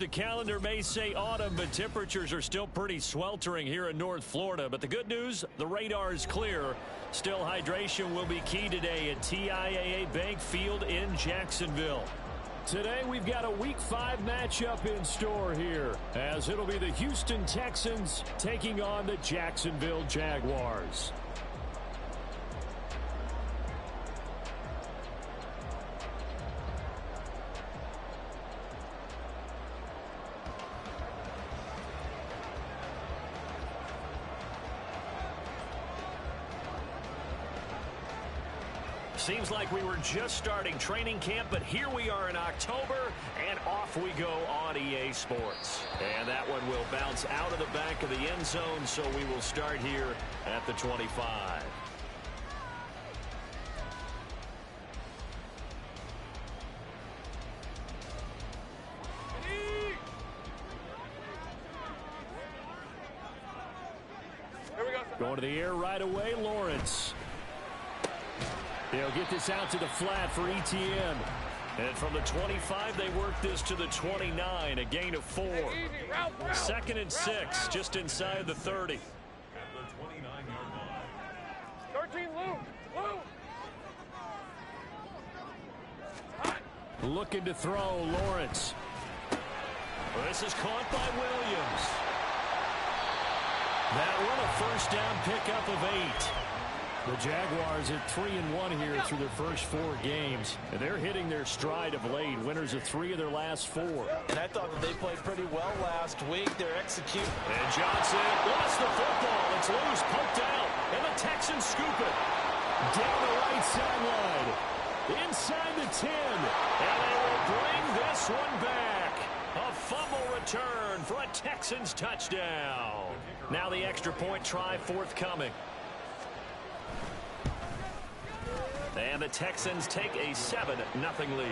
the calendar may say autumn, but temperatures are still pretty sweltering here in North Florida. But the good news, the radar is clear. Still, hydration will be key today at TIAA Bank Field in Jacksonville. Today, we've got a Week 5 matchup in store here, as it'll be the Houston Texans taking on the Jacksonville Jaguars. Seems like we were just starting training camp, but here we are in October, and off we go on EA Sports. And that one will bounce out of the back of the end zone, so we will start here at the 25. Going to the air right away, Lawrence. They'll get this out to the flat for ETN. And from the 25, they work this to the 29, a gain of 4. Second and 6, just inside the 30. At the 29-yard line. 13, Lou. Looking to throw, Lawrence. This is caught by Williams. That one a first down pickup of 8. The Jaguars at 3-1 here through their first 4 games. And they're hitting their stride of late. Winners of 3 of their last 4. And I thought that they played pretty well last week. They're executing. And Johnson lost the football. It's loose, poked out. And the Texans scoop it. Down the right sideline. Inside the 10. And they will bring this one back. A fumble return for a Texans touchdown. Now the extra point try forthcoming. And the Texans take a 7-0 lead.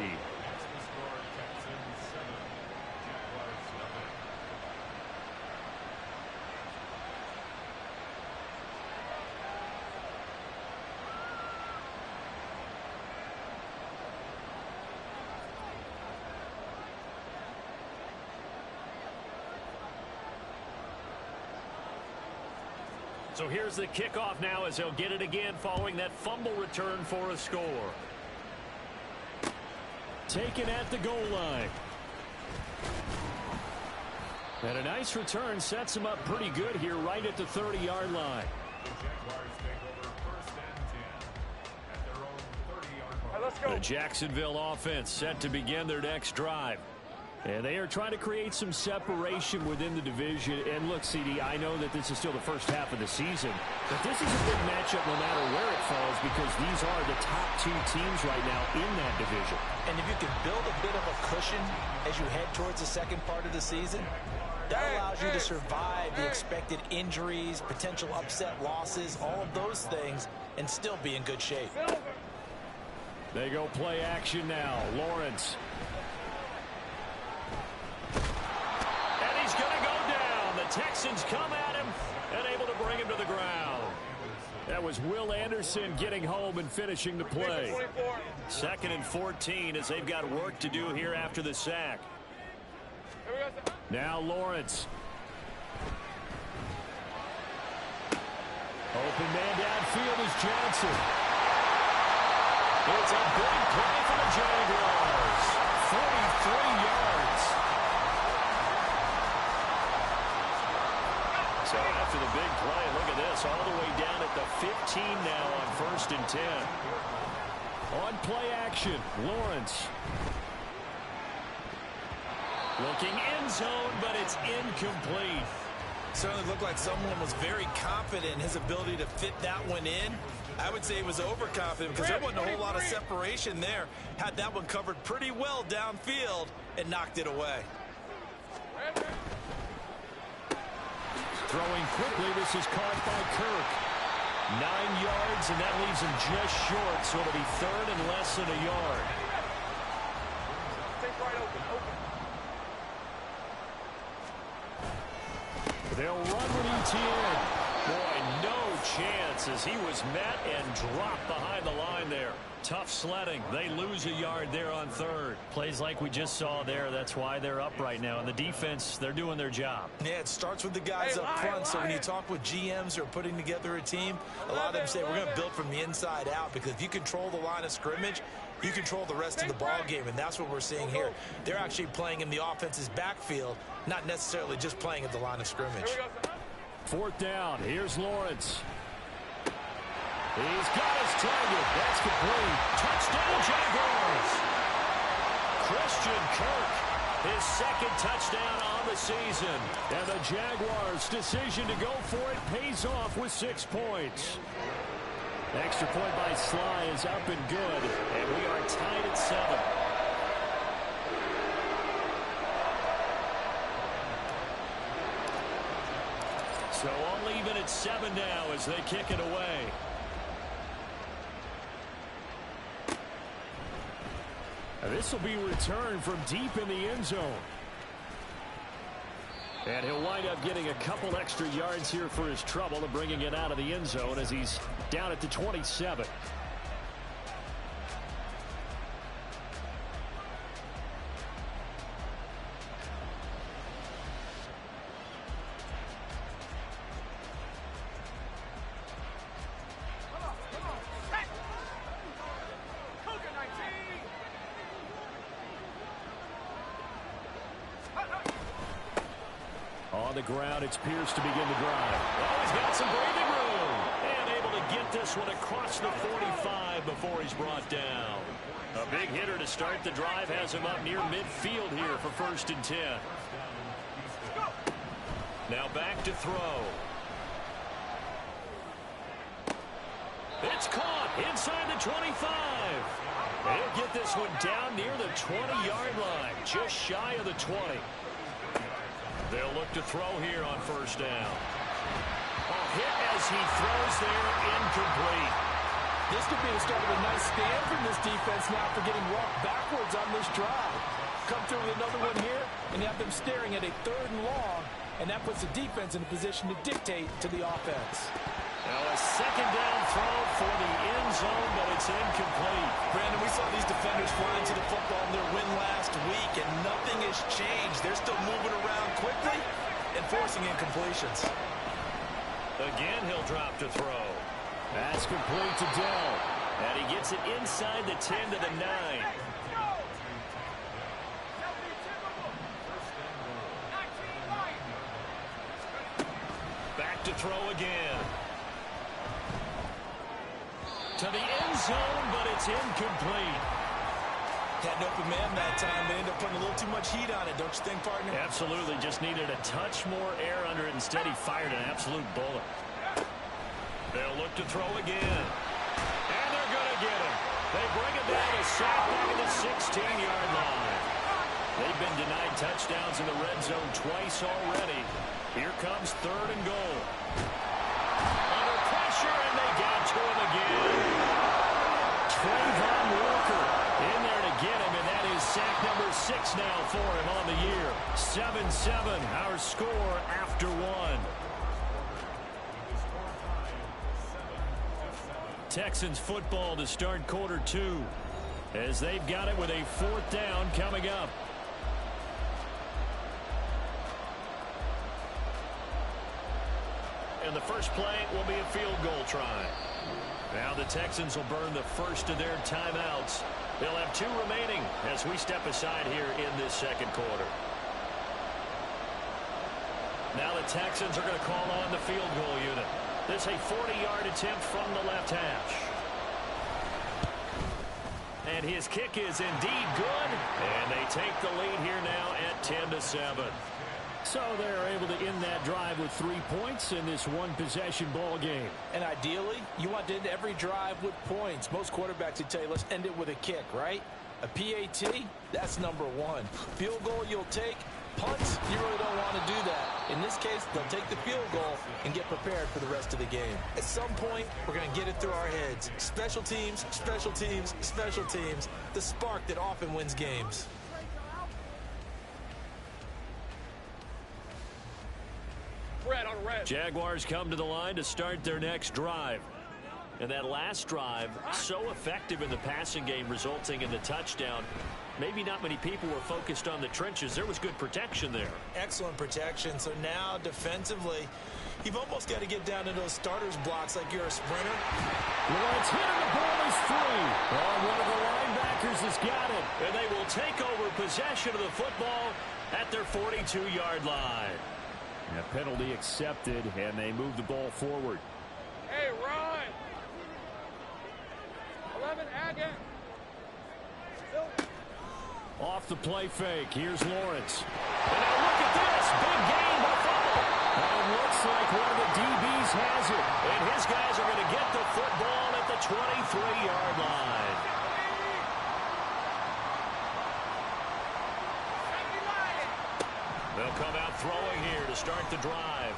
So here's the kickoff now as he'll get it again following that fumble return for a score. Taken at the goal line. And a nice return sets him up pretty good here right at the 30-yard line. The Jaguars take over first and 10 at their own 30-yard line. Let's go. The Jacksonville offense set to begin their next drive. And they are trying to create some separation within the division. And look, CD, I know that this is still the first half of the season, but this is a big matchup no matter where it falls because these are the top 2 teams right now in that division. And if you can build a bit of a cushion as you head towards the second part of the season, that allows you to survive the expected injuries, potential upset losses, all of those things, and still be in good shape. They go play action now. Lawrence. Texans come at him and able to bring him to the ground. That was Will Anderson getting home and finishing the play. 2nd and 14 as they've got work to do here after the sack. Now Lawrence. Open man downfield is Johnson. It's a big play for the Jaguars. 43 yards. So after the big play, look at this, all the way down at the 15 now on 1st and 10. On play action, Lawrence. Looking end zone, but it's incomplete. Certainly looked like someone was very confident in his ability to fit that one in. I would say he was overconfident because there wasn't a whole lot of separation there. Had that one covered pretty well downfield and knocked it away. Throwing quickly, this is caught by Kirk. 9 yards, and that leaves him just short, so it'll be 3rd and less than a yard. Take right open. They'll run with ETN. Boy, no chance as he was met and dropped behind the line there. Tough sledding. They lose a yard there on third. Plays like we just saw there. That's why they're up right now. And the defense, they're doing their job. Yeah, it starts with the guys up front. So when you talk with GMs who are putting together a team, a lot of them say we're going to build from the inside out, because if you control the line of scrimmage, you control the rest of the ball game, and that's what we're seeing here. They're actually playing in the offense's backfield, not necessarily just playing at the line of scrimmage. Fourth down. Here's Lawrence. He's got his target. That's complete. Touchdown, Jaguars. Christian Kirk, his second touchdown on the season. And the Jaguars' decision to go for it pays off with 6 points. Extra point by Sly is up and good. And we are tied at 7. So all even at 7 now as they kick it away. This will be returned from deep in the end zone. And he'll wind up getting a couple extra yards here for his trouble and bringing it out of the end zone as he's down at the 27. On the ground, it's Pierce to begin the drive. Oh, he's got some breathing room. And able to get this one across the 45 before he's brought down. A big hitter to start the drive has him up near midfield here for 1st and 10. Now back to throw. It's caught inside the 25. He'll get this one down near the 20-yard line, just shy of the 20. They'll look to throw here on 1st down. A hit as he throws there, incomplete. This could be the start of a nice stand from this defense now for getting walked backwards on this drive. Come through with another one here, and you have them staring at a 3rd and long, and that puts the defense in a position to dictate to the offense. Now a 2nd down throw for the end zone, but it's incomplete. Brandon, we saw these defenders flying to the football in their win last week, and nothing has changed. They're still moving around quickly and forcing incompletions. Again, he'll drop to throw. That's complete to Dell. And he gets it inside the 10 to the 9. Back to throw again. To the end zone, but it's incomplete. Had an open man that time. They ended up putting a little too much heat on it, don't you think, partner? Absolutely. Just needed a touch more air under it. Instead, he fired an absolute bullet. They'll look to throw again. And they're going to get him. They bring it down a sack back at the 16-yard line. They've been denied touchdowns in the red zone twice already. Here comes 3rd and goal. Under pressure, and they got to him again. Trayvon Walker in there to get him, and that is sack number 6 now for him on the year. 7-7, our score after 1. Texans football to start quarter 2 as they've got it with a 4th down coming up. And the first play will be a field goal try. Now the Texans will burn the first of their timeouts. They'll have 2 remaining as we step aside here in this 2nd quarter. Now the Texans are going to call on the field goal unit. This a 40-yard attempt from the left hash. And his kick is indeed good. And they take the lead here now at 10-7. So they're able to end that drive with 3 points in this one-possession ball game. And ideally, you want to end every drive with points. Most quarterbacks would tell you, let's end it with a kick, right? A PAT, that's number 1. Field goal you'll take. Punts, you really don't want to do that. In this case, they'll take the field goal and get prepared for the rest of the game. At some point, we're going to get it through our heads. Special teams, special teams, special teams. The spark that often wins games. Brett on Jaguars come to the line to start their next drive. And that last drive, so effective in the passing game, resulting in the touchdown. Maybe not many people were focused on the trenches. There was good protection there. Excellent protection. So now defensively, you've almost got to get down to those starters blocks like you're a sprinter. Lawrence hit and the ball is free. Oh, one of the linebackers has got it. And they will take over possession of the football at their 42-yard line. A penalty accepted, and they move the ball forward. Hey, Ron. 11 again. Off the play fake. Here's Lawrence. And now look at this. Big gain, but fumble. And it looks like one of the DBs has it. And his guys are going to get the football at the 23-yard line. They'll come out throwing here to start the drive.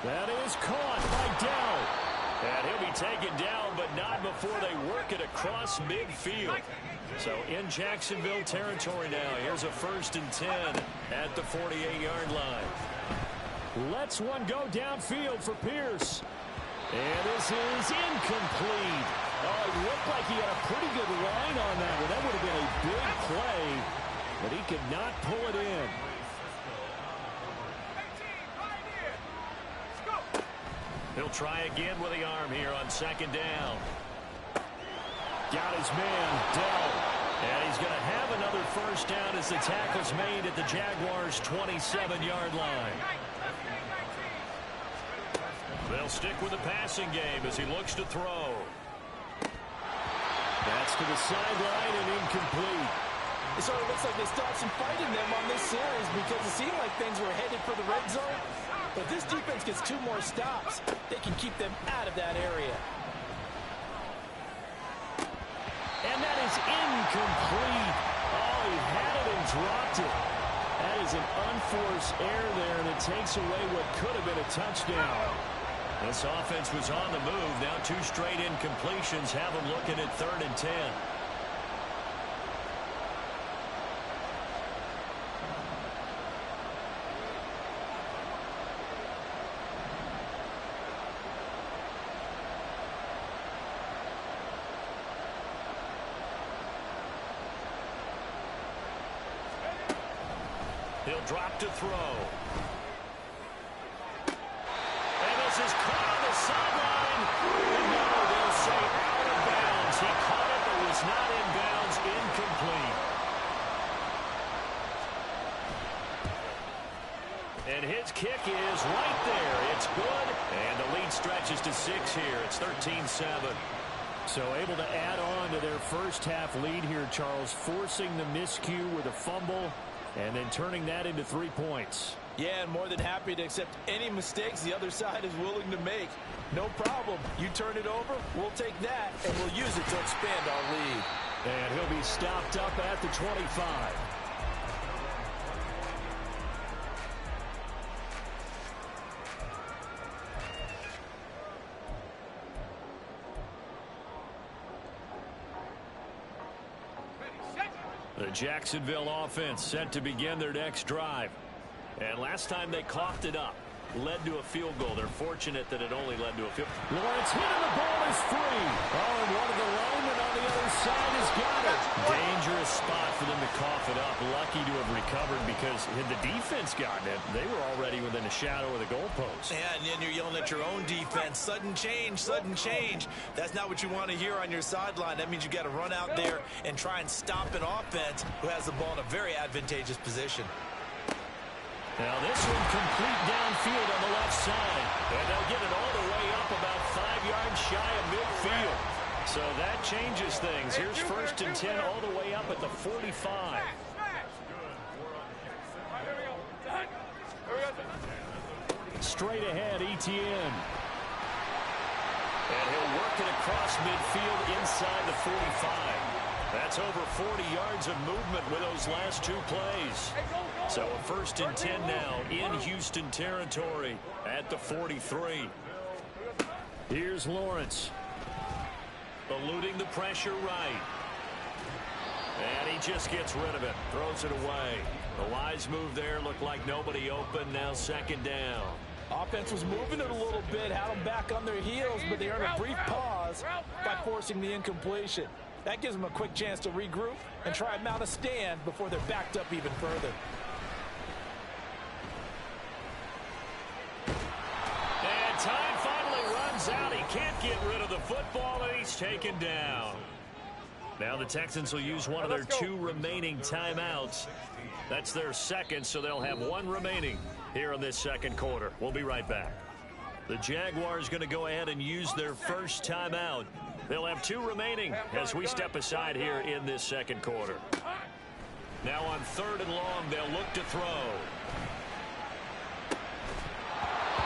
That is caught by Dell. And he'll be taken down, but not before they work it across midfield. So in Jacksonville territory now. Here's a 1st and 10 at the 48-yard line. Lets one go downfield for Pierce. And this is incomplete. Oh, it looked like he had a pretty good line on that one. That would have been a big play, but he could not pull it in. He'll try again with the arm here on 2nd down. Got his man, Dell. And he's going to have another 1st down as the tackle's made at the Jaguars' 27-yard line. They'll stick with the passing game as he looks to throw. That's to the sideline and incomplete. It sort of looks like they still have some fight in them on this series because it seemed like things were headed for the red zone. But if this defense gets 2 more stops, they can keep them out of that area. And that is incomplete. Oh, he had it and dropped it. That is an unforced error there, and it takes away what could have been a touchdown. This offense was on the move. Now 2 straight incompletions have them looking at 3rd and 10. He'll drop to throw. And this is caught on the sideline. And no, they'll say out of bounds. He caught it, but was not in bounds. Incomplete. And his kick is right there. It's good. And the lead stretches to 6 here. It's 13-7. So able to add on to their first half lead here, Charles, forcing the miscue with a fumble and then turning that into 3 points. Yeah, and more than happy to accept any mistakes the other side is willing to make. No problem. You turn it over, we'll take that, and we'll use it to expand our lead. And he'll be stopped up at the 25. The Jacksonville offense set to begin their next drive. And last time they coughed it up, led to a field goal. They're fortunate that it only led to a field goal. Lawrence hit and the ball is free. Oh, and one of the linemen on the other side has got it. Dangerous spot for them to cough it up. Lucky to have recovered because had the defense gotten it, they were already within a shadow of the goalpost. Yeah, and then you're yelling at your own defense. Sudden change, sudden change. That's not what you want to hear on your sideline. That means you got to run out there and try and stop an offense who has the ball in a very advantageous position. Now this one complete downfield on the left side. And they'll get it all the way up about 5 yards shy of midfield. So that changes things. Here's 1st and 10 all the way up at the 45. Straight ahead, Etienne. And he'll work it across midfield inside the 45. That's over 40 yards of movement with those last 2 plays. So a 1st and 10 now in Houston territory at the 43. Here's Lawrence. Eluding the pressure right. And he just gets rid of it. Throws it away. The wise move there. Looked like nobody open. Now second down. Offense was moving it a little bit, had them back on their heels, but they earned a brief pause by forcing the incompletion. That gives them a quick chance to regroup and try and mount a stand before they're backed up even further. And time finally runs out. He can't get rid of the football, and he's taken down. Now the Texans will use one of their 2 remaining timeouts. That's their second, so they'll have 1 remaining here in this second quarter. We'll be right back. The Jaguars going to go ahead and use their first timeout. They'll have 2 remaining as we step aside here in this second quarter. Now on 3rd and long, they'll look to throw.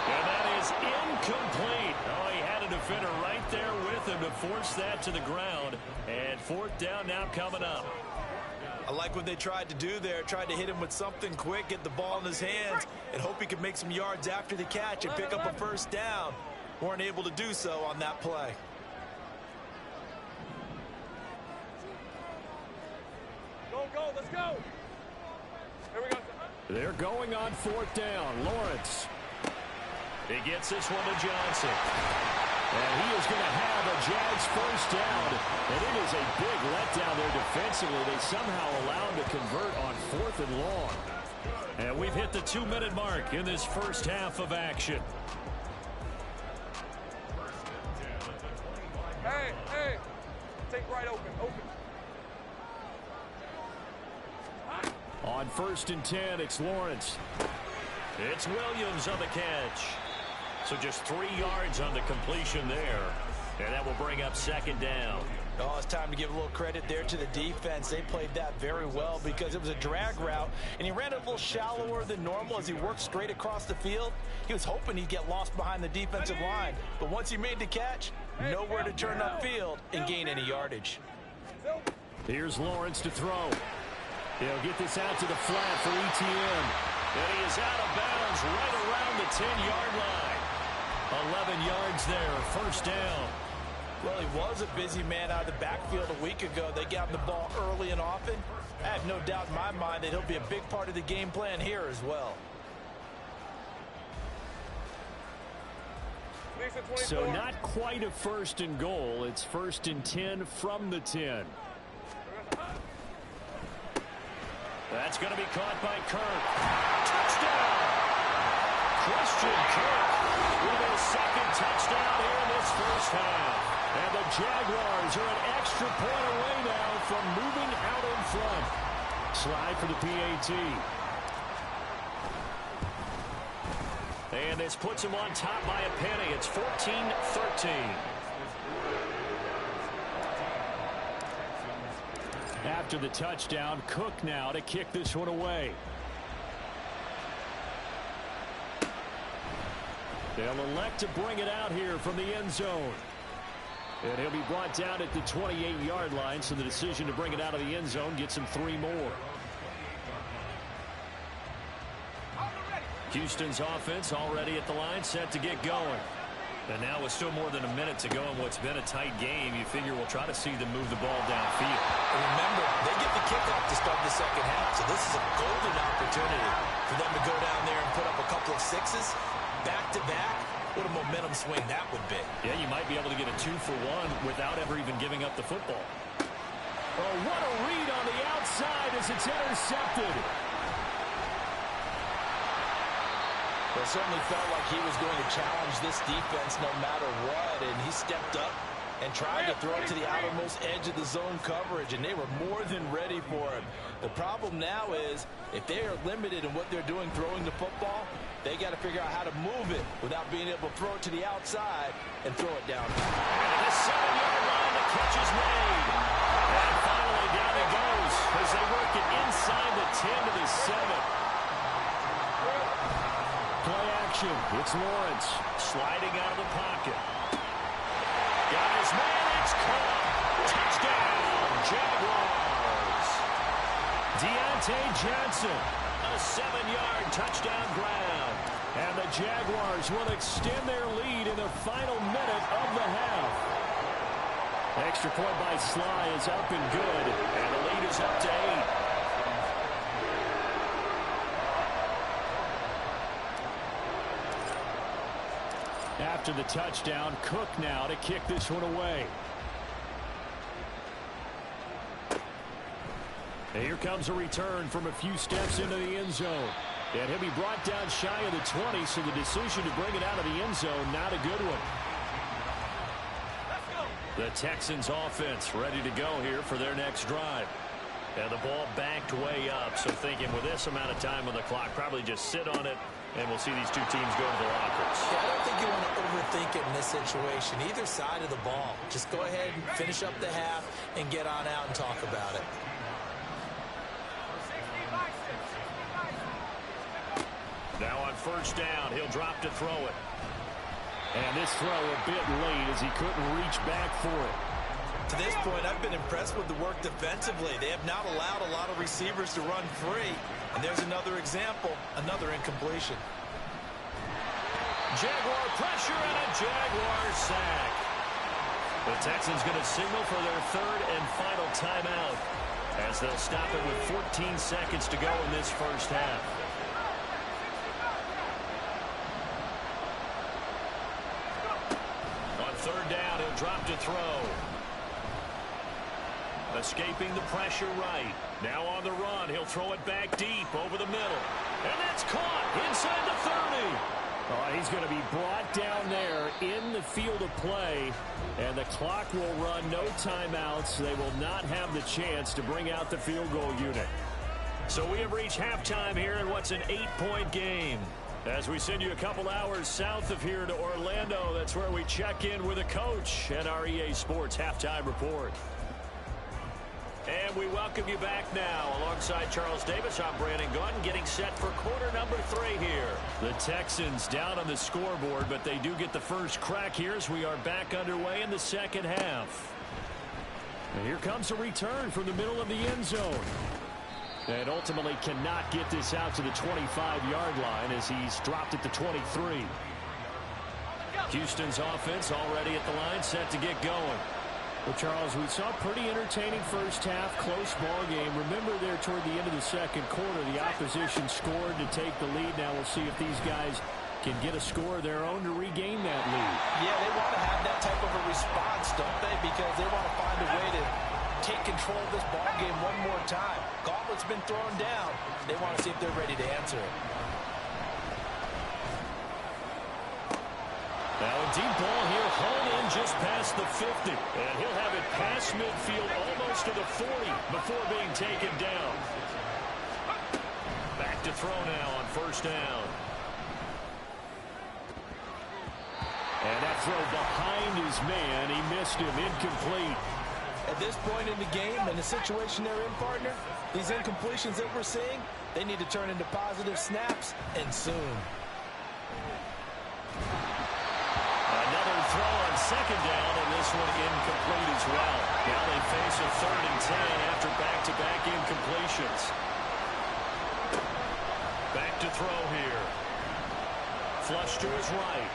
And that is incomplete. Oh, he had a defender right there with him to force that to the ground. And 4th down now coming up. I like what they tried to do there. Tried to hit him with something quick, get the ball in his hands, and hope he could make some yards after the catch and pick up a first down. Weren't able to do so on that play. Go, let's go. Here we go. They're going on 4th down. Lawrence. He gets this one to Johnson. And he is going to have a Jags first down. And it is a big letdown there defensively. They somehow allow him to convert on 4th and long. And we've hit the 2-minute mark in this first half of action. Hey. Take right open. On 1st and 10, it's Lawrence. It's Williams on the catch. So just 3 yards on the completion there. And that will bring up second down. Oh, it's time to give a little credit there to the defense. They played that very well because it was a drag route, and he ran it a little shallower than normal as he worked straight across the field. He was hoping he'd get lost behind the defensive line, but once he made the catch, nowhere to turn upfield and gain any yardage. Here's Lawrence to throw. He'll get this out to the flat for ETN. And he is out of bounds right around the 10-yard line. 11 yards there, first down. Well, he was a busy man out of the backfield a week ago. They got him the ball early and often. I have no doubt in my mind that he'll be a big part of the game plan here as well. So not quite a 1st and goal. It's 1st and 10 from the 10. That's going to be caught by Kirk. Touchdown! Christian Kirk with his second touchdown here in this first half. And the Jaguars are an extra point away now from moving out in front. Slide for the PAT. And this puts him on top by a penny. It's 14-13. After the touchdown, Cook now to kick this one away. They'll elect to bring it out here from the end zone. And he'll be brought down at the 28-yard line, so the decision to bring it out of the end zone gets him 3 more. Houston's offense already at the line, set to get going. And now with still more than a minute to go in what's been a tight game, you figure we'll try to see them move the ball downfield. And remember, they get the kickoff to start the second half, so this is a golden opportunity for them to go down there and put up a couple of sixes, back-to-back. What a momentum swing that would be. Yeah, you might be able to get a 2-for-1 without ever even giving up the football. Oh, what a read on the outside as it's intercepted. Well, it certainly felt like he was going to challenge this defense no matter what, and he stepped up and tried to throw it to the outermost edge of the zone coverage, and they were more than ready for him. The problem now is if they are limited in what they're doing throwing the football, they got to figure out how to move it without being able to throw it to the outside and throw it down. And the 7-yard line, the catch is made. And finally down it goes as they work it inside the 10 to the 7. Play action. It's Lawrence sliding out of the pocket. Got his man. It's caught. Touchdown, Jaguars. Deontay Johnson, a 7-yard touchdown grab. And the Jaguars will extend their lead in the final minute of the half. Extra point by Sly is up and good. And the lead is up to 8. after the touchdown. Cook now to kick this one away. And here comes a return from a few steps into the end zone. And he'll be brought down shy of the 20, so the decision to bring it out of the end zone, not a good one. The Texans offense ready to go here for their next drive. And the ball backed way up, so thinking with this amount of time on the clock, probably just sit on it, and we'll see these two teams go to the lockers. Yeah, I don't think you want to overthink it in this situation. Either side of the ball. Just go ahead and finish up the half and get on out and talk about it. Now on first down, he'll drop to throw it. And this throw a bit late as he couldn't reach back for it. To this point, I've been impressed with the work defensively. They have not allowed a lot of receivers to run free. And there's another example, another incompletion. Jaguar pressure and a Jaguar sack. The Texans going to signal for their third and final timeout as they'll stop it with 14 seconds to go in this first half. On third down, he'll drop to throw. Escaping the pressure right. Now on the run, he'll throw it back deep over the middle. And that's caught inside the 30. Oh, he's going to be brought down there in the field of play, and the clock will run, no timeouts. They will not have the chance to bring out the field goal unit. So we have reached halftime here in what's an 8-point game. As we send you a couple hours south of here to Orlando, that's where we check in with a coach at our EA Sports Halftime Report. And we welcome you back now. Alongside Charles Davis, I'm Brandon Gaudin, getting set for quarter number 3 here. The Texans down on the scoreboard, but they do get the first crack here as we are back underway in the second half. And here comes a return from the middle of the end zone. And ultimately cannot get this out to the 25-yard line as he's dropped it to 23. Houston's offense already at the line, set to get going. Well, Charles, we saw a pretty entertaining first half, close ball game. Remember there toward the end of the second quarter, the opposition scored to take the lead. Now we'll see if these guys can get a score of their own to regain that lead. Yeah, they want to have that type of a response, don't they? Because they want to find a way to take control of this ball game one more time. Gauntlet's been thrown down. They want to see if they're ready to answer it. Now a deep ball here, hauled in just past the 50. And he'll have it past midfield almost to the 40 before being taken down. Back to throw now on first down. And that throw behind his man. He missed him, incomplete. At this point in the game, and the situation they're in, partner, these incompletions that we're seeing, they need to turn into positive snaps, and soon. Another throw on second down, and this one incomplete as well. Now they face a 3rd and 10 after back-to-back incompletions. Back to throw here. Flush to his right.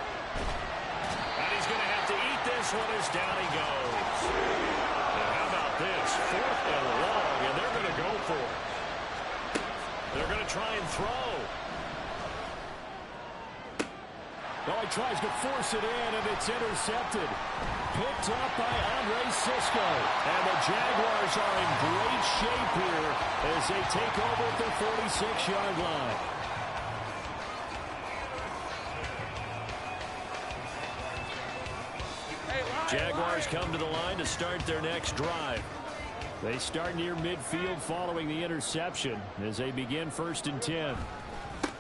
And he's going to have to eat this one as down he goes. And how about this? 4th and long, and they're going to go for it. They're going to try and throw. Oh, he tries to force it in, and it's intercepted. Picked up by Andre Cisco. And the Jaguars are in great shape here as they take over at the 46-yard line. Jaguars come to the line to start their next drive. They start near midfield following the interception as they begin 1st and 10.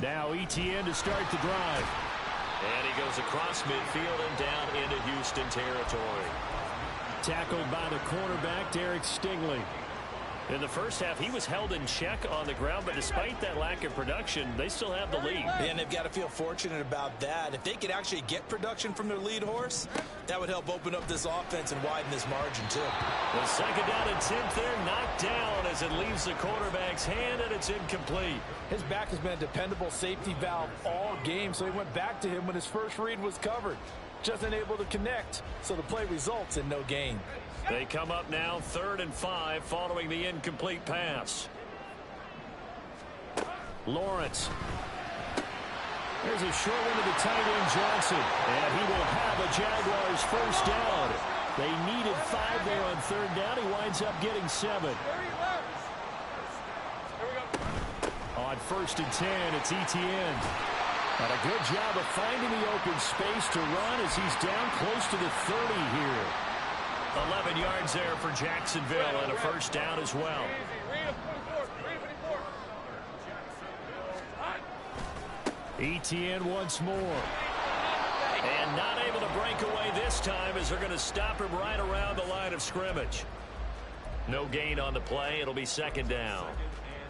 Now Etienne to start the drive. And he goes across midfield and down into Houston territory. Tackled by the cornerback, Derek Stingley. In the first half, he was held in check on the ground, but despite that lack of production, they still have the lead. And they've got to feel fortunate about that. If they could actually get production from their lead horse, that would help open up this offense and widen this margin, too. The 2nd down and 10th there, knocked down as it leaves the quarterback's hand, and it's incomplete. His back has been a dependable safety valve all game, so he went back to him when his first read was covered. Just unable to connect, so the play results in no gain. They come up now 3rd and 5 following the incomplete pass. Lawrence. There's a short one to the tight end, Johnson. And he will have a Jaguars first down. They needed 5 there on third down. He winds up getting 7. On first and 10, it's Etienne. And a good job of finding the open space to run as he's down close to the 30 here. 11 yards there for Jacksonville and a first down as well. Etienne once more. And not able to break away this time as they're going to stop him right around the line of scrimmage. No gain on the play. It'll be second down.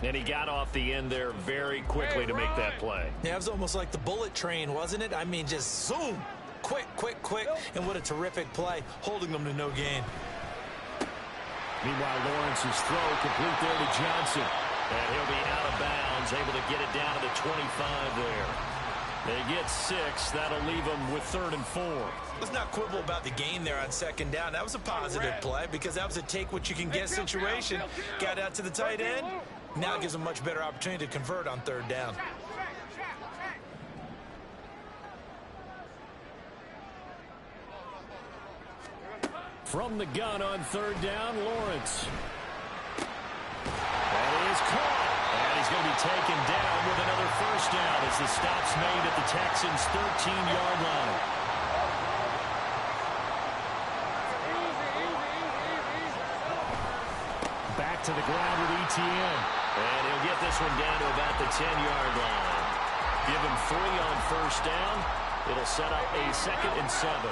And he got off the end there very quickly to make that play. Yeah, it was almost like the bullet train, wasn't it? I mean, just zoom. Quick, quick, quick. And what a terrific play, holding them to no gain. Meanwhile, Lawrence's throw complete there to Johnson. And he'll be out of bounds, able to get it down to the 25 there. They get 6. That'll leave them with 3rd and 4. Let's not quibble about the gain there on second down. That was a positive play because that was a take-what-you-can-get situation. Got out to the tight end. Now it gives them a much better opportunity to convert on third down. From the gun on third down, Lawrence. That is caught. And he's going to be taken down with another first down as the stop's made at the Texans' 13-yard line. Back to the ground with Etienne. And he'll get this one down to about the 10-yard line. Give him 3 on first down. It'll set up a 2nd and 7.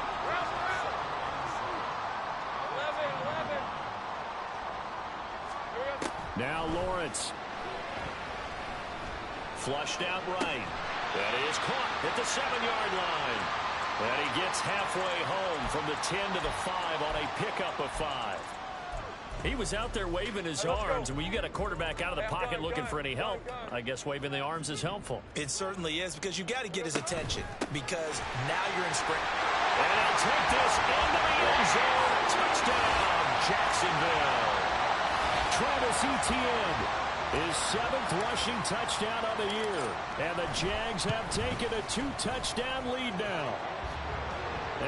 Now Lawrence. Flushed out right. That is caught at the 7-yard line. And he gets halfway home from the 10 to the 5 on a pickup of 5. He was out there waving his arms, and when you got a quarterback out of the pocket looking for any help, I guess waving the arms is helpful. It certainly is because you got to get his attention because now you're in sprint. And he'll take this into the end zone. Touchdown, Jacksonville. Travis Etienne, his 7th rushing touchdown of the year. And the Jags have taken a 2-touchdown lead now.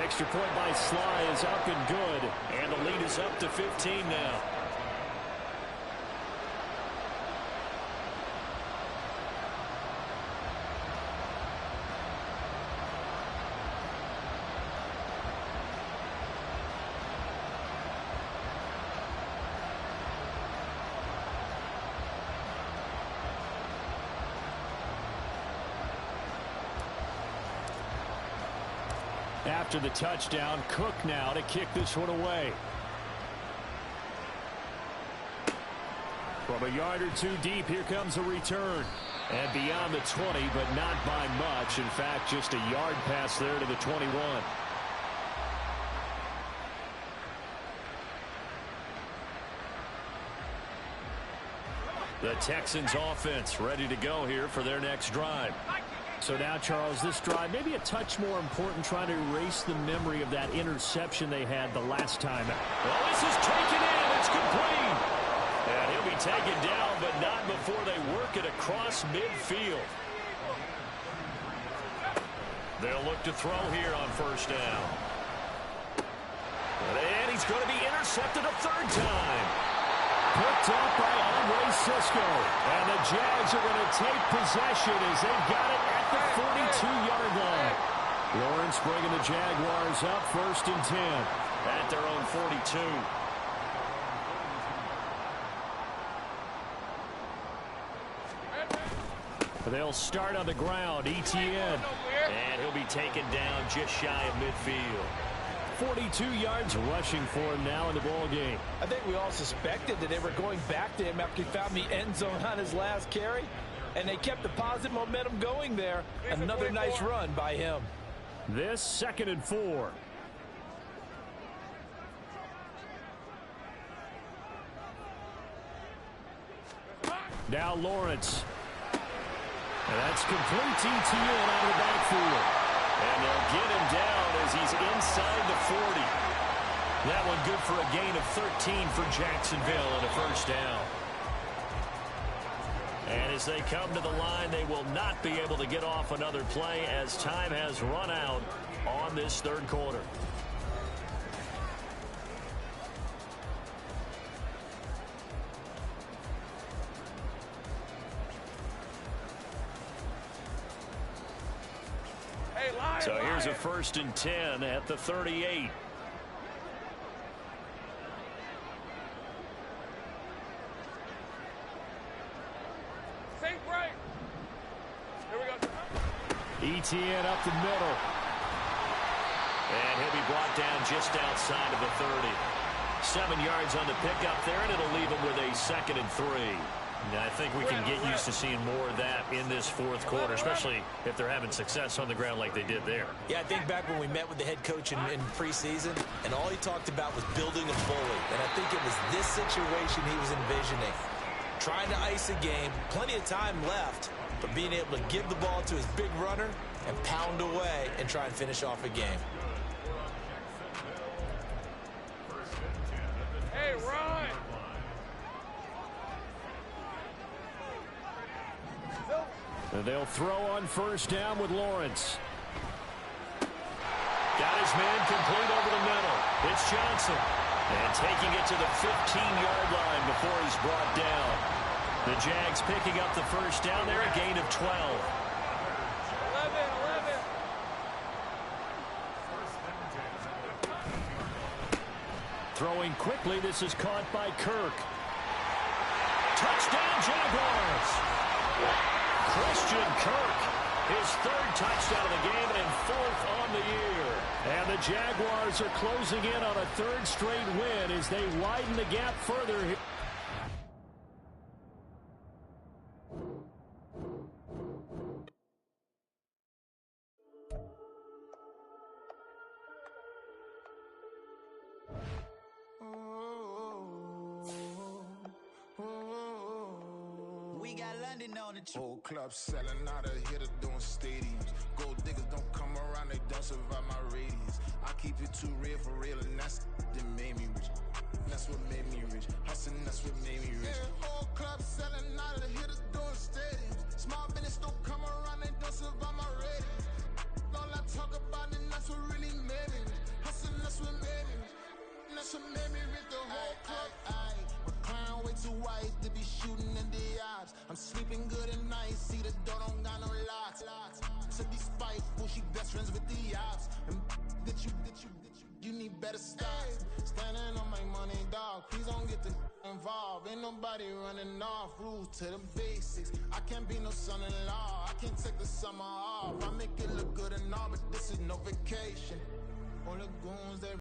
Extra point by Sly is up and good. And the lead is up to 15 now. After the touchdown, Cook now to kick this one away. From a yard or 2 deep, here comes a return. And beyond the 20, but not by much. In fact, just a yard pass there to the 21. The Texans offense ready to go here for their next drive. So now, Charles, this drive maybe a touch more important, trying to erase the memory of that interception they had the last time. Well, this is taken in. It's complete. And he'll be taken down, but not before they work it across midfield. They'll look to throw here on first down. And he's going to be intercepted a 3rd time. Picked up by Cisco. And the Jags are going to take possession as they've got it at the 42-yard line. Lawrence bringing the Jaguars up 1st and 10. At their own 42. They'll start on the ground. Etienne. And he'll be taken down just shy of midfield. 42 yards rushing for him now in the ball game. I think we all suspected that they were going back to him after he found the end zone on his last carry, and they kept the positive momentum going there. Another nice run by him. This 2nd and 4. Now Lawrence. And that's complete to Etienne out of the backfield. And they'll get him down as he's inside the 40. That one good for a gain of 13 for Jacksonville and a first down. And as they come to the line, they will not be able to get off another play as time has run out on this third quarter. So here's a 1st and 10 at the 38. ETN up the middle. And he'll be brought down just outside of the 30. 7 yards on the pickup there, and it'll leave him with a 2nd and 3. Now, I think we can get used to seeing more of that in this fourth quarter, especially if they're having success on the ground like they did there. Yeah, I think back when we met with the head coach in preseason, and all he talked about was building a bully. And I think it was this situation he was envisioning. Trying to ice a game, plenty of time left, but being able to give the ball to his big runner and pound away and try and finish off a game. Hey, Ron! And they'll throw on 1st down with Lawrence. Got his man complete over the middle. It's Johnson. And taking it to the 15-yard line before he's brought down. The Jags picking up the 1st down there, a gain of 12. 11. Throwing quickly, this is caught by Kirk. Touchdown, Jaguars! Christian Kirk, his 3rd touchdown of the game and 4th on the year. And the Jaguars are closing in on a 3rd straight win as they widen the gap further here. We got London on the Whole club selling out of hitter doing stadiums. Gold diggers don't come around, they don't survive my radius. I keep it too real for real, and that's that made me rich. That's what made me rich. Hustling, that's what made me rich. Yeah, whole club selling out of hitters doing stadiums. Small business don't come around, they don't survive my radius. All I talk about, and that's what really made me rich. Hustling, that's what made me rich. And that's what made me rich. The whole club. My client way too wise to be shooting in the odds. I'm sleeping good at night, see the door don't got no locks. To be spiteful, she best friends with the ops. And that you need better stop. Standing on my money, dog. Please don't get the involved. Ain't nobody running off. Rules to the basics. I can't be no son-in-law. I can't take the summer off. I make it look good and all, but this is no vacation. All the goons, they